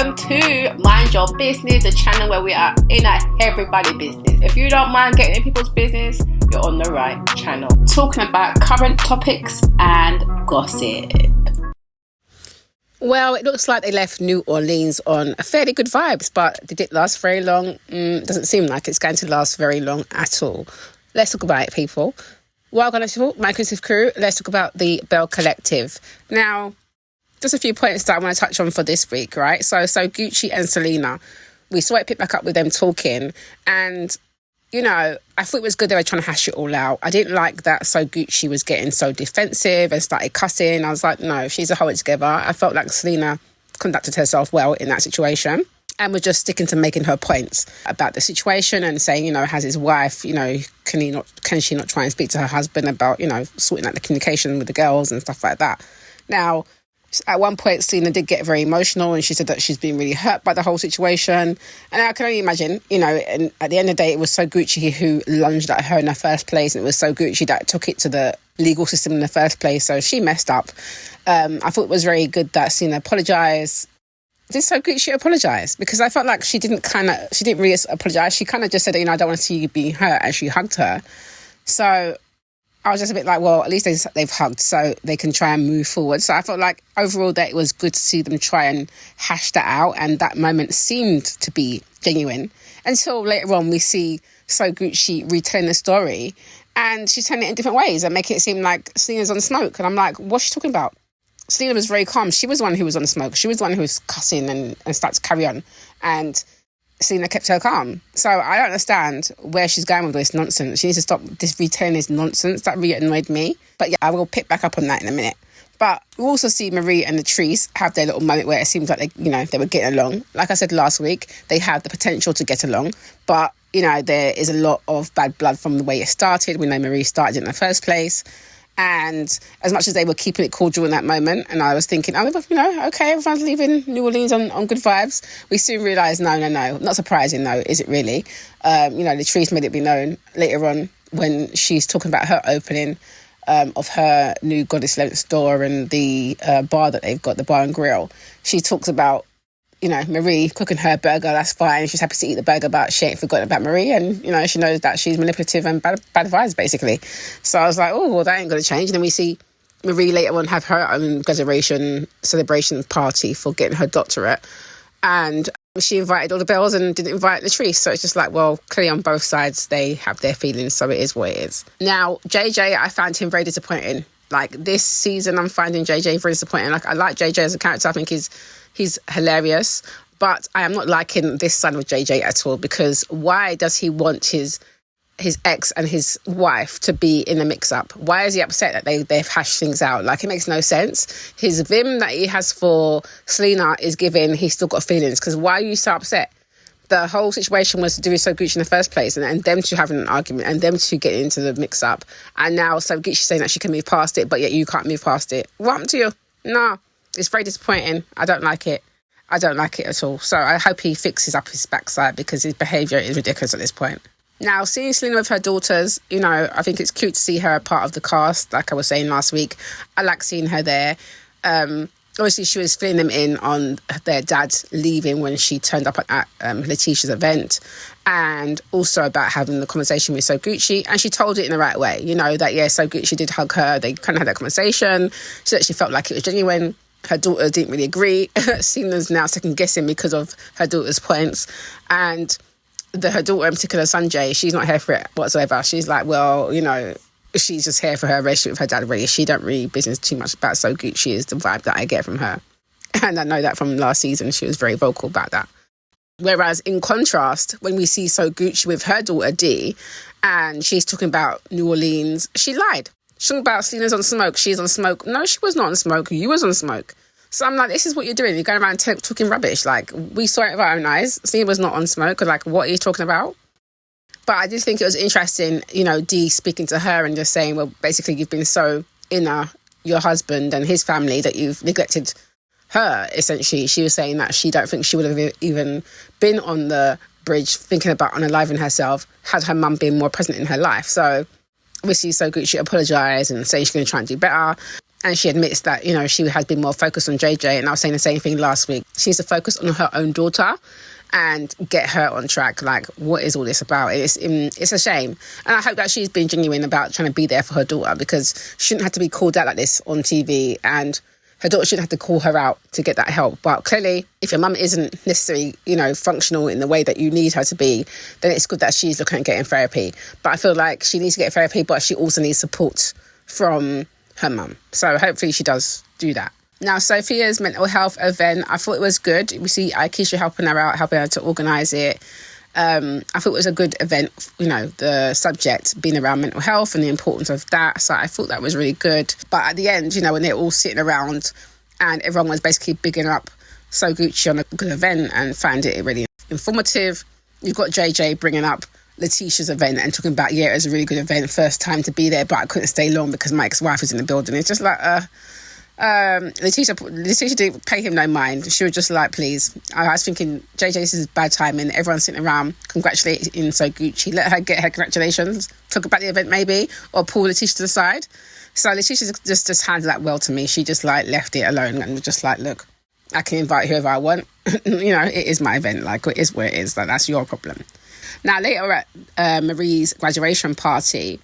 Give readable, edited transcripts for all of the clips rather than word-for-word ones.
welcome to Mind Your Business, a channel where we are in everybody's business. If you don't mind getting in people's business, you're on the right channel. Talking about current topics and gossip. Well, it looks like they left New Orleans on a fairly good vibes, but did it last very long? Doesn't seem like it's going to last very long at all. Let's talk about it, people. Welcome to my creative crew. Let's talk about the Belle Collective. Now, just a few points that I want to touch on for this week, right? So Gucci and Selena, we saw it pick back up with them talking, and you know, I thought it was good they were trying to hash it all out. I didn't like that Gucci was getting so defensive and started cussing. I was like, no, she's a hold it together. I felt like Selena conducted herself well in that situation and was just sticking to making her points about the situation and saying, you know, has his wife, you know, can she not try and speak to her husband about, you know, sorting out the communication with the girls and stuff like that. Now, at one point, Selena did get very emotional and she said that she's been really hurt by the whole situation. And I can only imagine, you know, and at the end of the day, it was Gucci who lunged at her in the first place. And it was Gucci that took it to the legal system in the first place. So she messed up. I thought it was very good that Selena apologised. Did Gucci apologise? Because I felt like she didn't really apologise. She kind of just said, you know, I don't want to see you being hurt, and she hugged her. So I was just a bit like, well, at least they've hugged so they can try and move forward. So I felt like overall that it was good to see them try and hash that out, and that moment seemed to be genuine until later on we see Gucci retelling the story and she's telling it in different ways and making it seem like Selena's on smoke. And I'm like, what's she talking about? Selena was very calm. She was the one who was on smoke. She was the one who was cussing and started to carry on. And Selena kept her calm. So I don't understand where she's going with this nonsense. She needs to stop this retelling this nonsense. That really annoyed me. But yeah, I will pick back up on that in a minute. But we also see Marie and Latrice have their little moment where it seems like they were getting along. Like I said last week, they have the potential to get along. But, you know, there is a lot of bad blood from the way it started. We know Marie started in the first place. And as much as they were keeping it cordial in that moment, and I was thinking, oh, you know, okay, everyone's leaving New Orleans on good vibes, we soon realised, no. Not surprising, though, is it really? You know, Latrice made it be known later on when she's talking about her opening of her new Goddess Lent store and the bar that they've got, the bar and grill. She talks about, you know, Marie cooking her burger, that's fine. She's happy to eat the burger, but she ain't forgotten about Marie. And, you know, she knows that she's manipulative and bad vibes, basically. So I was like, oh, well, that ain't going to change. And then we see Marie later on have her own graduation celebration party for getting her doctorate. And she invited all the Belles and didn't invite Latrice. So it's just like, well, clearly on both sides, they have their feelings. So it is what it is. Now, JJ, I found him very disappointing. Like, this season, I'm finding JJ very disappointing. Like, I like JJ as a character. I think he's hilarious, but I am not liking this side of JJ at all, because why does he want his ex and his wife to be in a mix-up? Why is he upset that they've hashed things out? Like, it makes no sense. His vim that he has for Selena is given, he's still got feelings, because why are you so upset? The whole situation was to do with Gucci in the first place, and them two having an argument and them two getting into the mix-up, and now Gucci saying that she can move past it, but yet you can't move past it. What happened to you? No. It's very disappointing. I don't like it. I don't like it at all. So I hope he fixes up his backside, because his behaviour is ridiculous at this point. Now, seeing Selena with her daughters, you know, I think it's cute to see her part of the cast, like I was saying last week. I like seeing her there. Obviously, she was filling them in on their dad leaving when she turned up at Letitia's event, and also about having the conversation with Gucci. And she told it in the right way, you know, that, yeah, Gucci did hug her. They kind of had that conversation so that she felt like it was genuine. Her daughter didn't really agree. Selena's now second guessing because of her daughter's points. And her daughter in particular, Sanjay, she's not here for it whatsoever. She's like, well, you know, she's just here for her relationship with her dad, really. She don't really business too much about Gucci is the vibe that I get from her. And I know that from last season, she was very vocal about that. Whereas in contrast, when we see Gucci with her daughter D, and she's talking about New Orleans, she lied. She's talking about Selena's on smoke, she's on smoke. No, she was not on smoke, you was on smoke. So I'm like, this is what you're doing. You're going around talking rubbish. Like, we saw it with our own eyes. Selena was not on smoke. Like, what are you talking about? But I did think it was interesting, you know, Dee speaking to her and just saying, well, basically, you've been so your husband and his family that you've neglected her, essentially. She was saying that she don't think she would have even been on the bridge thinking about unaliving herself had her mum been more present in her life. So obviously, Gucci apologised and saying she's going to try and do better. And she admits that, you know, she had been more focused on JJ. And I was saying the same thing last week. She needs to focus on her own daughter and get her on track. Like, what is all this about? It's a shame. And I hope that she's been genuine about trying to be there for her daughter, because she shouldn't have to be called out like this on TV, and her daughter shouldn't have to call her out to get that help. But clearly, if your mum isn't necessarily, you know, functional in the way that you need her to be, then it's good that she's looking at getting therapy. But I feel like she needs to get therapy, but she also needs support from her mum. So hopefully she does do that. Now, Sophia's mental health event, I thought it was good. We see Keisha helping her out, helping her to organise it. I thought it was a good event, you know, the subject being around mental health and the importance of that. So I thought that was really good. But at the end, you know, when they're all sitting around and everyone was basically bigging up SoGucci on a good event and found it really informative, you've got JJ bringing up Letitia's event and talking about, yeah, it was a really good event, first time to be there, but I couldn't stay long because my ex-wife was in the building. It's just like, Letitia didn't pay him no mind. She was just like, please. I was thinking, JJ, this is bad timing. Everyone's sitting around congratulating SoGucci. Let her get her congratulations. Talk about the event maybe, or pull Letitia to the side. So Letitia just handled that well to me. She just like left it alone and was just like, look, I can invite whoever I want. You know, it is my event. Like, it is where it is. Like, that's your problem. Now, later at Marie's graduation party,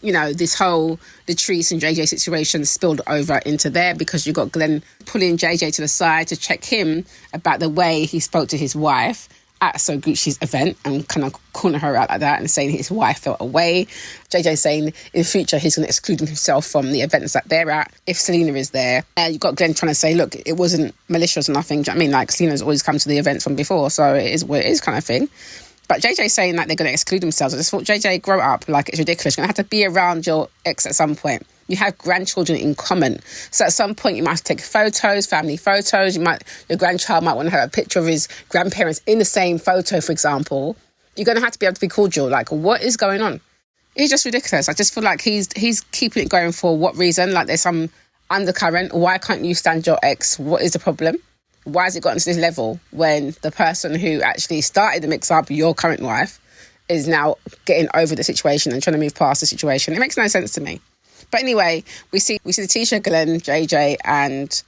you know, this whole Latrice and JJ situation spilled over into there, because you got Glenn pulling JJ to the side to check him about the way he spoke to his wife at SoGucci's event, and kind of calling her out like that and saying his wife felt away. JJ saying in the future he's going to exclude himself from the events that they're at if Selena is there. And you've got Glenn trying to say, look, it wasn't malicious or nothing. Do you know what I mean? Like, Selena's always come to the events from before, so it is what it is kind of thing. But JJ saying that they're going to exclude themselves, I just thought, JJ, grow up. Like, it's ridiculous. You're going to have to be around your ex at some point. You have grandchildren in common. So at some point, you might have to take photos, family photos. Your grandchild might want to have a picture of his grandparents in the same photo, for example. You're going to have to be able to be cordial. Like, what is going on? It's just ridiculous. I just feel like he's keeping it going for what reason? Like, there's some undercurrent. Why can't you stand your ex? What is the problem? Why has it gotten to this level when the person who actually started the mix-up, your current wife, is now getting over the situation and trying to move past the situation? It makes no sense to me. But anyway, we see Letitia, Glenn, JJ, and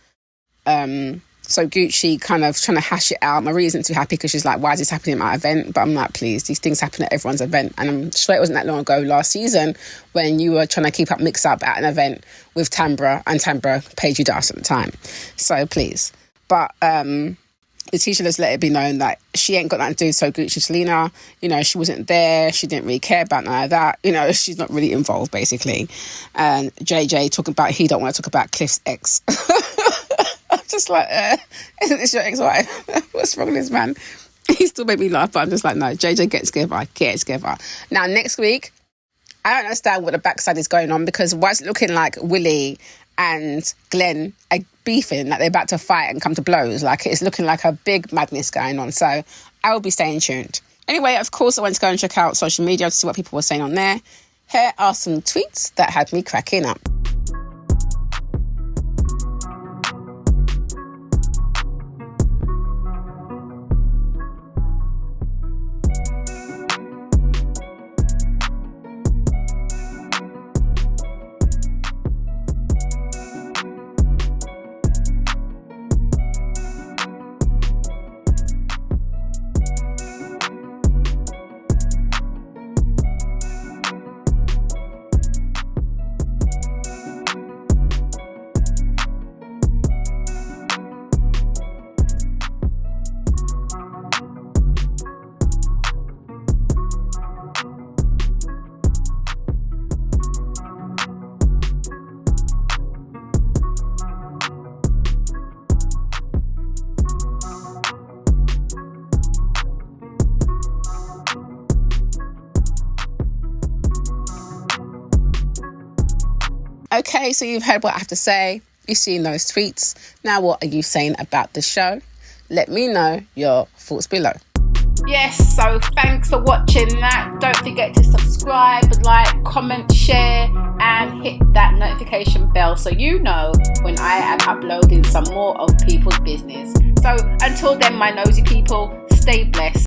SoGucci kind of trying to hash it out. Marie isn't too happy because she's like, why is this happening at my event? But I'm like, please, these things happen at everyone's event. And I'm sure it wasn't that long ago last season when you were trying to keep up mix-up at an event with Tambra, and Tambra paid you dust at the time. So please. But Letitia just let it be known that she ain't got nothing to do with SoGucci Selena. You know, she wasn't there. She didn't really care about none of that. You know, she's not really involved, basically. And JJ talking about he don't want to talk about Cliff's ex. I'm just like, isn't this your ex-wife? What's wrong with this man? He still made me laugh, but I'm just like, no, JJ, get it together. Now, next week, I don't understand what the backside is going on, because why is it looking like Willie and Glenn are beefing, like they're about to fight and come to blows? Like, it's looking like a big madness going on. So I will be staying tuned. Anyway, of course, I went to go and check out social media to see what people were saying on there. Here are some tweets that had me cracking up. Okay, so you've heard what I have to say. You've seen those tweets. Now, what are you saying about the show? Let me know your thoughts below. Yes, so thanks for watching that. Don't forget to subscribe, like, comment, share, and hit that notification bell so you know when I am uploading some more of people's business. So until then, my nosy people, stay blessed.